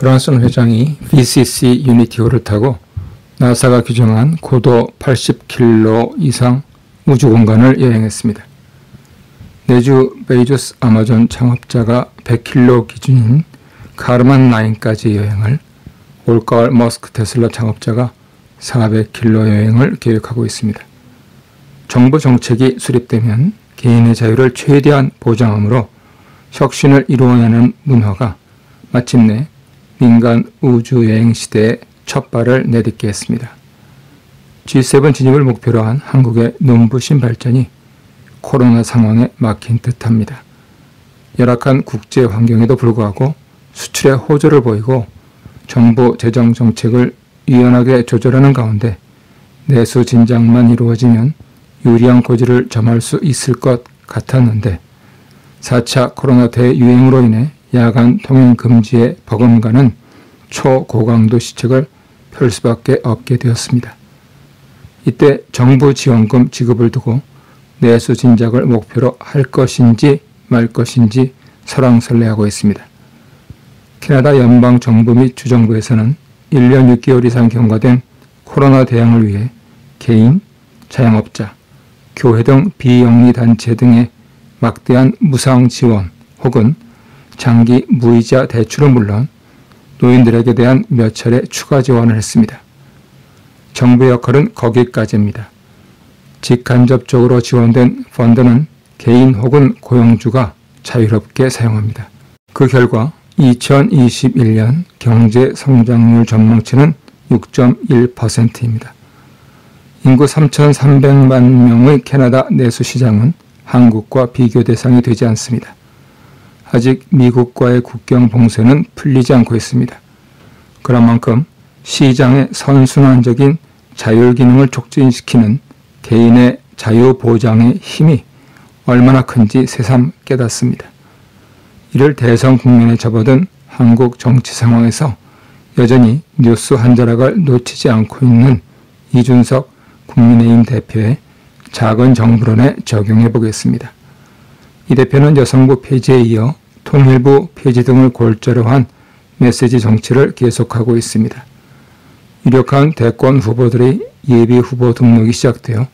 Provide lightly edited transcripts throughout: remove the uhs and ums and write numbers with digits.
브란슨 회장이 VCC 유니티호를 타고 나사가 규정한 고도 80km 이상 우주공간을 여행했습니다. 내주 베이조스 아마존 창업자가 100km 기준인 카르만 라인까지 여행을, 올가을 머스크 테슬라 창업자가 400km 여행을 계획하고 있습니다. 정부 정책이 수립되면 개인의 자유를 최대한 보장하므로 혁신을 이루어내는 문화가 마침내 민간 우주여행 시대에 첫 발을 내딛게 했습니다. G7 진입을 목표로 한 한국의 눈부신 발전이 코로나 상황에 막힌 듯합니다. 열악한 국제 환경에도 불구하고 수출에 호조를 보이고 정부 재정 정책을 유연하게 조절하는 가운데 내수 진작만 이루어지면 유리한 고지를 점할 수 있을 것 같았는데 4차 코로나 대유행으로 인해 야간 통행 금지에 버금가는 초고강도 시책을 펼 수밖에 없게 되었습니다. 이때 정부 지원금 지급을 두고 내수 진작을 목표로 할 것인지 말 것인지 설왕설래하고 있습니다. 캐나다 연방정부 및 주정부에서는 1년 6개월 이상 경과된 코로나 대응을 위해 개인, 자영업자, 교회 등 비영리단체 등의 막대한 무상 지원 혹은 장기 무이자 대출은 물론 노인들에게 대한 몇 차례 추가 지원을 했습니다. 정부의 역할은 거기까지입니다. 직간접적으로 지원된 펀드는 개인 혹은 고용주가 자유롭게 사용합니다. 그 결과 2021년 경제 성장률 전망치는 6.1%입니다. 인구 3,300만 명의 캐나다 내수 시장은 한국과 비교 대상이 되지 않습니다. 아직 미국과의 국경 봉쇄는 풀리지 않고 있습니다. 그런 만큼 시장의 선순환적인 자율 기능을 촉진시키는 개인의 자유 보장의 힘이 얼마나 큰지 새삼 깨닫습니다. 이를 대선 국면에 접어든 한국 정치 상황에서 여전히 뉴스 한 자락을 놓치지 않고 있는 이준석 국민의힘 대표의 작은 정부론에 적용해 보겠습니다. 이 대표는 여성부 폐지에 이어 통일부 폐지 등을 골자로 한 메시지 정치를 계속하고 있습니다. 유력한 대권 후보들의 예비 후보 등록이 시작되어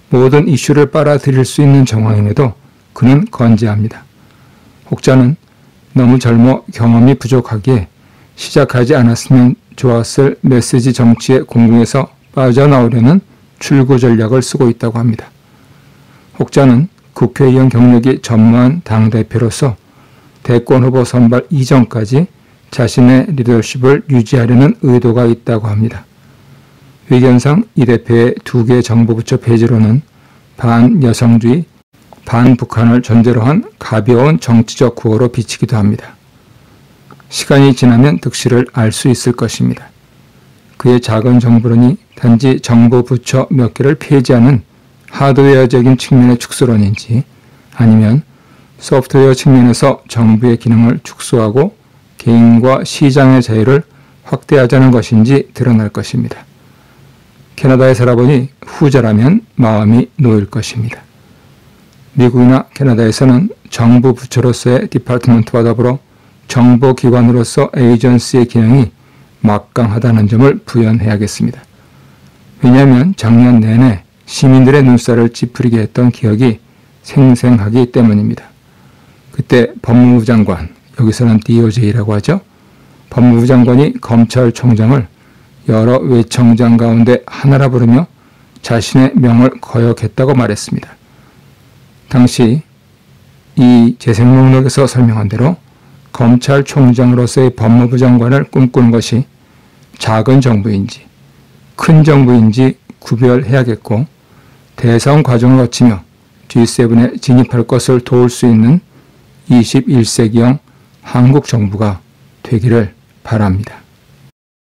모든 이슈를 빨아들일 수 있는 정황임에도 그는 건재합니다. 혹자는 너무 젊어 경험이 부족하기에 시작하지 않았으면 좋았을 메시지 정치의 공궁에서 빠져나오려는 출구 전략을 쓰고 있다고 합니다. 혹자는 국회의원 경력이 전무한 당대표로서 대권 후보 선발 이전까지 자신의 리더십을 유지하려는 의도가 있다고 합니다. 외견상 이 대표의 2개 정부부처 폐지로는 반여성주의, 반북한을 전제로 한 가벼운 정치적 구호로 비치기도 합니다. 시간이 지나면 득실을 알 수 있을 것입니다. 그의 작은 정부론이 단지 정부 부처 몇 개를 폐지하는 하드웨어적인 측면의 축소론인지 아니면 소프트웨어 측면에서 정부의 기능을 축소하고 개인과 시장의 자유를 확대하자는 것인지 드러날 것입니다. 캐나다에 살아보니 후자라면 마음이 놓일 것입니다. 미국이나 캐나다에서는 정부 부처로서의 디파트먼트와 더불어 정보기관으로서 에이전시의 기능이 막강하다는 점을 부연해야겠습니다. 왜냐하면 작년 내내 시민들의 눈살을 찌푸리게 했던 기억이 생생하기 때문입니다. 그때 법무부 장관, 여기서는 DOJ라고 하죠. 법무부 장관이 검찰총장을 여러 외청장 가운데 하나라 부르며 자신의 명을 거역했다고 말했습니다. 당시 이 재생목록에서 설명한 대로 검찰총장으로서의 법무부 장관을 꿈꾸는 것이 작은 정부인지 큰 정부인지 구별해야겠고 대선 과정을 거치며 G7에 진입할 것을 도울 수 있는 21세기형 한국 정부가 되기를 바랍니다.